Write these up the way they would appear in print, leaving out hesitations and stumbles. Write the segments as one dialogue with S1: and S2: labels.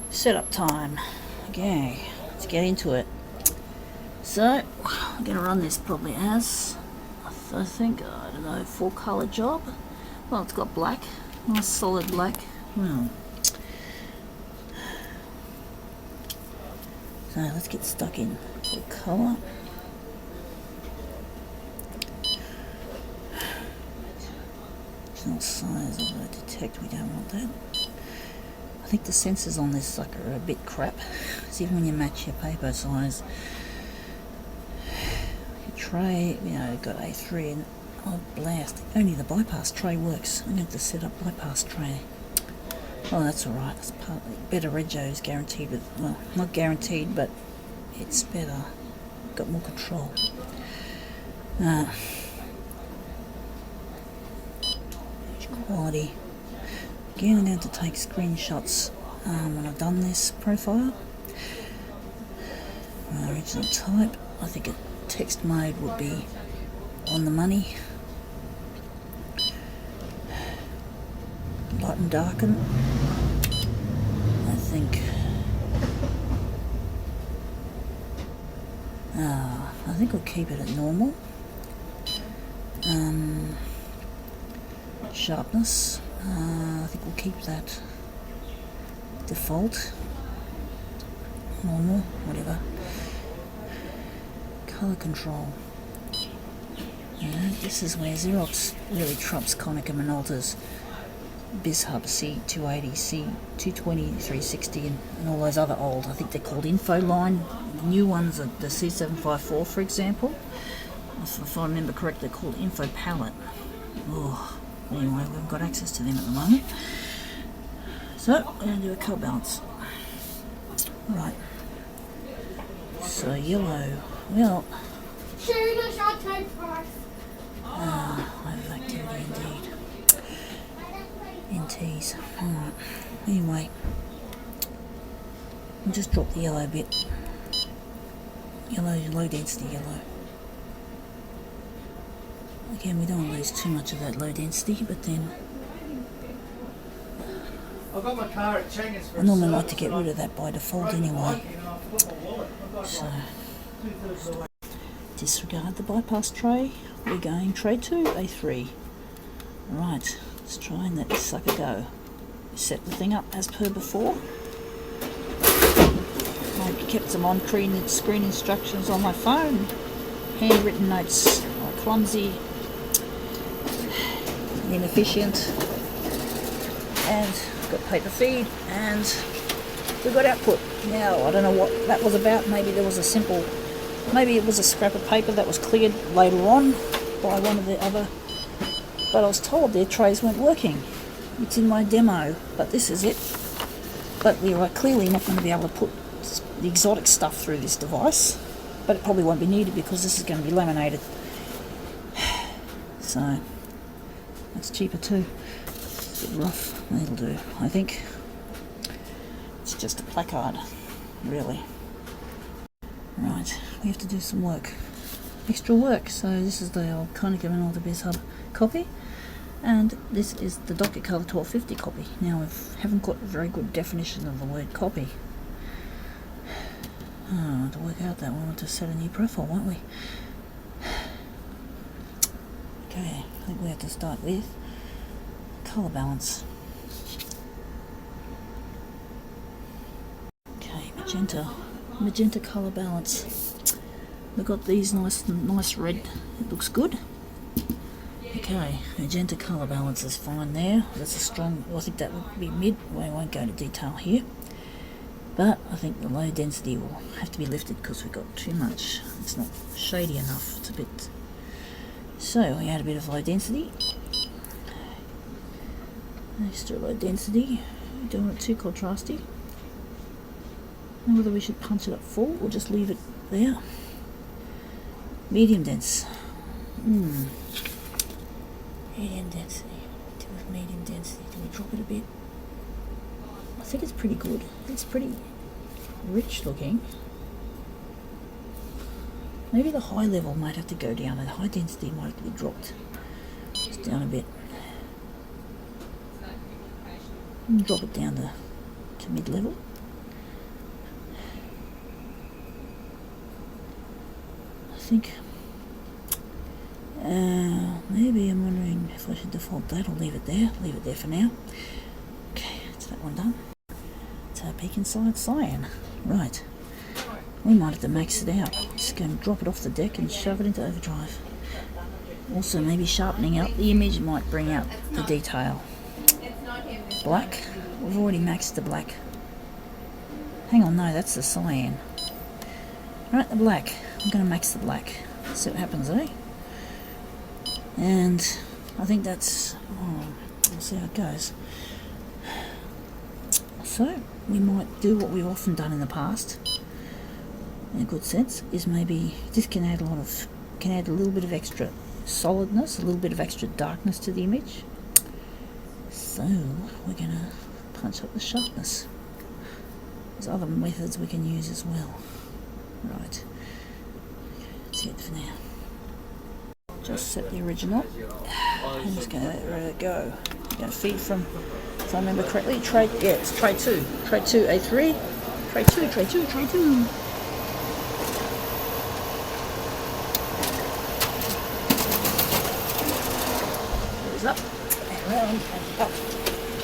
S1: Setup time. Okay, let's get into it. So, I'm going to run this probably as, I think, I don't know, 4-colour job. Well, it's got black, nice solid black. So let's get stuck in the colour. Original size of the detect, we don't want that. I think the sensors on this sucker are a bit crap. So even when you match your paper size, your tray, got A3 and oh blast, only the bypass tray works. I'm going to have to set up bypass tray. Oh, that's alright, it's partly better. Rego is guaranteed with, well, not guaranteed, but it's better. Got more control. Quality. Again, I'm going to take screenshots when I've done this profile. Original type. I think a text mode would be on the money. Light and darken. I think we'll keep it at normal. Sharpness, I think we'll keep that default, normal, whatever. Color control. This is where Xerox really trumps Konica Minolta's BizHub C280, C220, 360 and all those other old, I think they're called Infoline. The new ones are the C754, for example. If I remember correctly, they're called Info Palette. Oh. Anyway, we haven't got access to them at the moment. So, we're going to do a colour balance. Right. So, yellow. Well. Over activity indeed. NTs. Alright. Anyway. I'll just drop the yellow a bit. Yellow, low density yellow. Again, we don't want to lose too much of that low density, but then
S2: I've got my car at Chang's for
S1: I normally like to get rid of that by default anyway. So, disregard the bypass tray. We're going tray 2, A3. Right, let's try and let this sucker go. Set the thing up as per before. I kept some on-screen instructions on my phone. Handwritten notes are clumsy, inefficient, and got paper feed, and we got output. Now I don't know what that was about. Maybe it was a scrap of paper that was cleared later on by one of the other, but I was told their trays weren't working. It's in my demo, but this is it. But we are clearly not going to be able to put the exotic stuff through this device, but it probably won't be needed because this is going to be laminated. So that's cheaper too. It's a bit rough. That'll do. I think it's just a placard, really. Right, we have to do some work. Extra work. So this is the old Konica Minolta BizHub copy, and this is the Dorking Color 1250 copy. Now we haven't got a very good definition of the word copy. To work out that, we want to set a new profile, won't we? Okay, I think we have to start with colour balance. Okay, magenta colour balance. We've got these nice red. It looks good. Okay, magenta colour balance is fine there. That's a strong. I think that would be mid. We won't go into detail here. But I think the low density will have to be lifted because we've got too much. It's not shady enough. It's a bit. So we add a bit of low density. Extra low density. Don't want it too contrasty. And whether we should punch it up full or just leave it there. Medium dense. Medium density. Do with medium density. Do we drop it a bit? I think it's pretty good. It's pretty rich looking. Maybe the high level might have to go down. The high density might have to be dropped just down a bit. And drop it down to mid level. think. Maybe I'm wondering if I should default that or leave it there. Leave it there for now. Okay, that's that one done. It's our peak inside cyan. Right. We might have to max it out. Just go and drop it off the deck and shove it into overdrive. Also, maybe sharpening up the image might bring out the detail. Black. We've already maxed the black. Hang on, no, that's the cyan. Right, the black. I'm going to max the black. See what happens, eh? And I think that's... we'll see how it goes. So, we might do what we've often done in the past, in a good sense, is maybe this can add a little bit of extra solidness, a little bit of extra darkness to the image. So, we're going to punch up the sharpness. There's other methods we can use as well. Right. That's it for now. Just set the original. I'm just going to let it go. Going to feed from, if I remember correctly, tray, yeah, it's tray 2. Tray 2, A3. Tray 2, tray 2, tray 2. Goes up, and round, and up.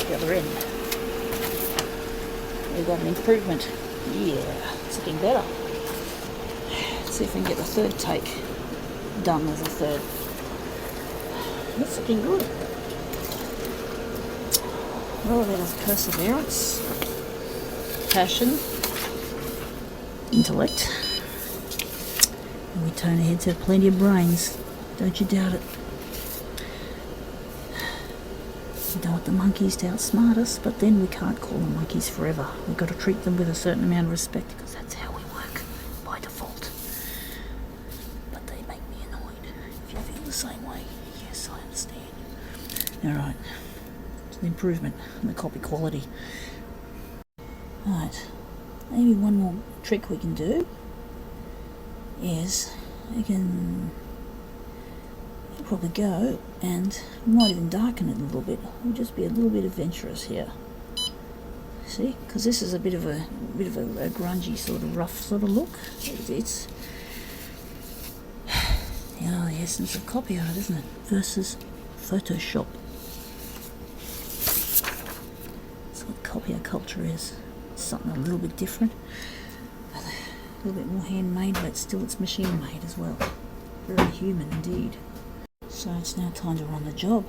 S1: The other end. We've got an improvement. Yeah, it's looking better. Let's see if we can get the third take done as a third. It's looking good. Well, there's perseverance, passion, intellect, and we turn ahead to plenty of brains. Don't you doubt it. We don't want the monkeys to outsmart us, but then we can't call them monkeys forever. We've got to treat them with a certain amount of respect because that's how we work by default. But they make me annoyed. If you feel the same way, yes, I understand. Alright, it's an improvement in the copy quality. Right, maybe one more trick we can do is we can probably go and we might even darken it a little bit. We'll just be a little bit adventurous here. See, because this is a bit of a grungy sort of rough sort of look. It's the essence of copy art, isn't it? Versus Photoshop. That's what copy art culture is. It's something a little bit different, a little bit more handmade, but still it's machine made as well. Very human indeed. So it's now time to run the job.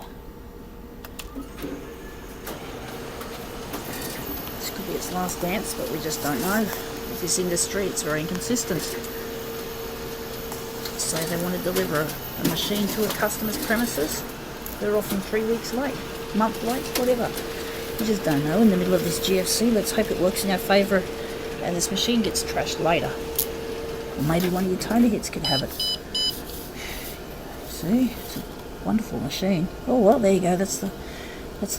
S1: This could be its last dance, but we just don't know. With this industry, it's very inconsistent. Say they want to deliver a machine to a customer's premises, they're often 3 weeks late, month late, whatever. We just don't know. In the middle of this GFC, let's hope it works in our favour and this machine gets trashed later. Or maybe one of your toner hits could have it. See, it's a wonderful machine. Oh well, there you go. That's the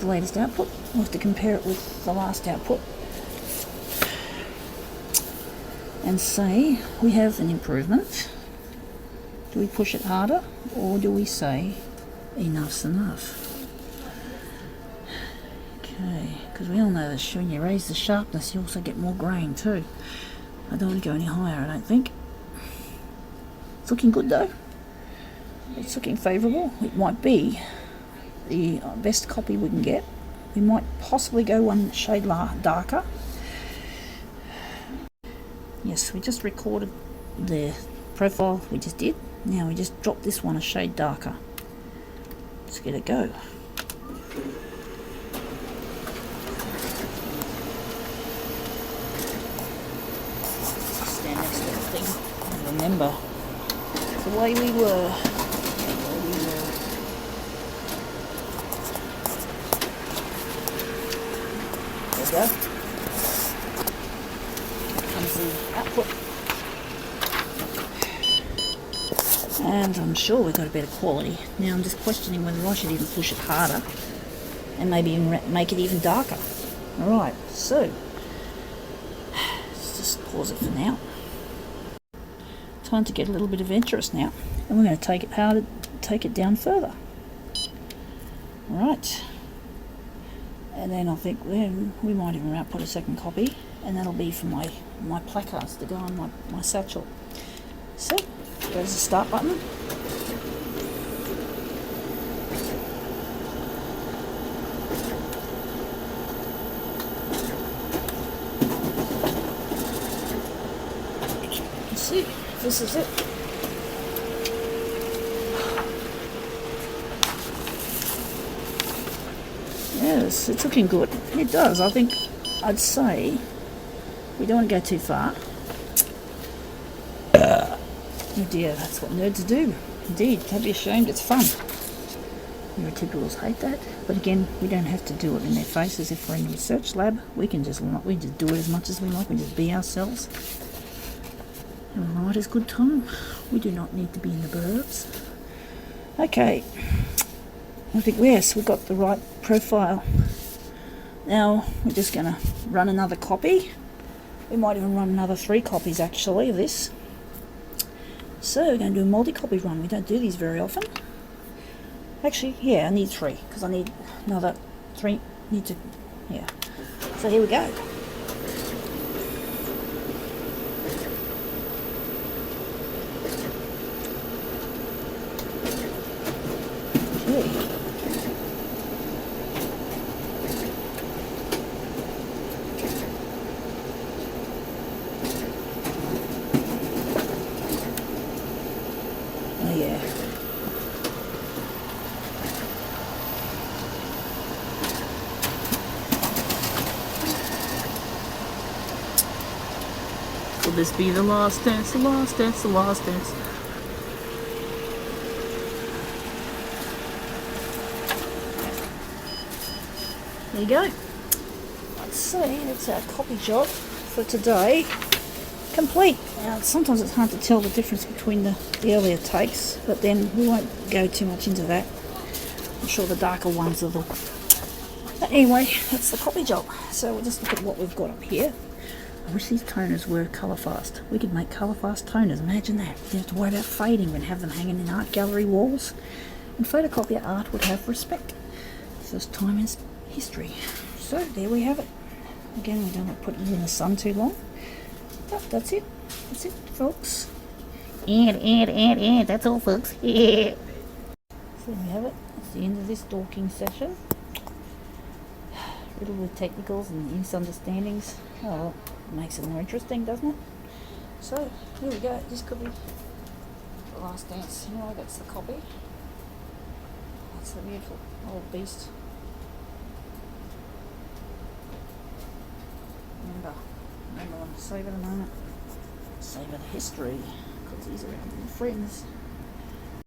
S1: latest output. We'll have to compare it with the last output and say we have an improvement. Do we push it harder, or do we say enough's enough? Okay, because we all know that when you raise the sharpness, you also get more grain too. I don't want to go any higher, I don't think. It's looking good though. It's looking favourable. It might be the best copy we can get. We might possibly go one shade darker. Yes, we just recorded the profile we just did. Now we just drop this one a shade darker. Let's get it go. Stand next to the thing and remember the way we were. There we go. Here comes the output. And I'm sure we've got a better quality. Now I'm just questioning whether I should even push it harder and maybe even make it even darker. Alright, so let's just pause it for now. Time to get a little bit adventurous now, and we're going to take it down further. Right, and then I think we might even output a second copy, and that'll be for my placards to go on my satchel. So, there's the start button. Let's see, this is it. Yes, it's looking good. It does. I think I'd say we don't want to go too far. Oh dear, that's what nerds do. Indeed, don't be ashamed, it's fun. Neurotypicals hate that, but again, we don't have to do it in their faces. If we're in the research lab, we can just do it as much as we like. We just be ourselves. And right is good time. We do not need to be in the burbs. Okay, I think yes, we've got the right profile. Now we're just going to run another copy. We might even run another 3 copies actually of this. So we're going to do a multi-copy run. We don't do these very often. Actually, yeah, I need 3 because I need another 3. Yeah. So here we go. Okay. Oh yeah. Will this be the last dance, the last dance, the last dance? There you go. Let's see, that's our copy job for today. Complete. Now, sometimes it's hard to tell the difference between the earlier takes, but then we won't go too much into that. I'm sure the darker ones will. But anyway, that's the copy job. So we'll just look at what we've got up here. I wish these toners were colour fast. We could make colour fast toners. Imagine that. You don't have to worry about fading and have them hanging in art gallery walls. And photocopier art would have respect. First time in history. So there we have it. Again, we don't want to put it in the sun too long. But that's it. That's it, folks. And. That's all, folks. Yeah. So there we have it. That's the end of this Dorking session. Riddled with technicals and misunderstandings. Oh, well, it makes it more interesting, doesn't it? So, here we go. This could be the last dance. Anyway, that's the copy. That's the beautiful old beast. Remember them. Save it a moment. Save it history. Because these are our friends.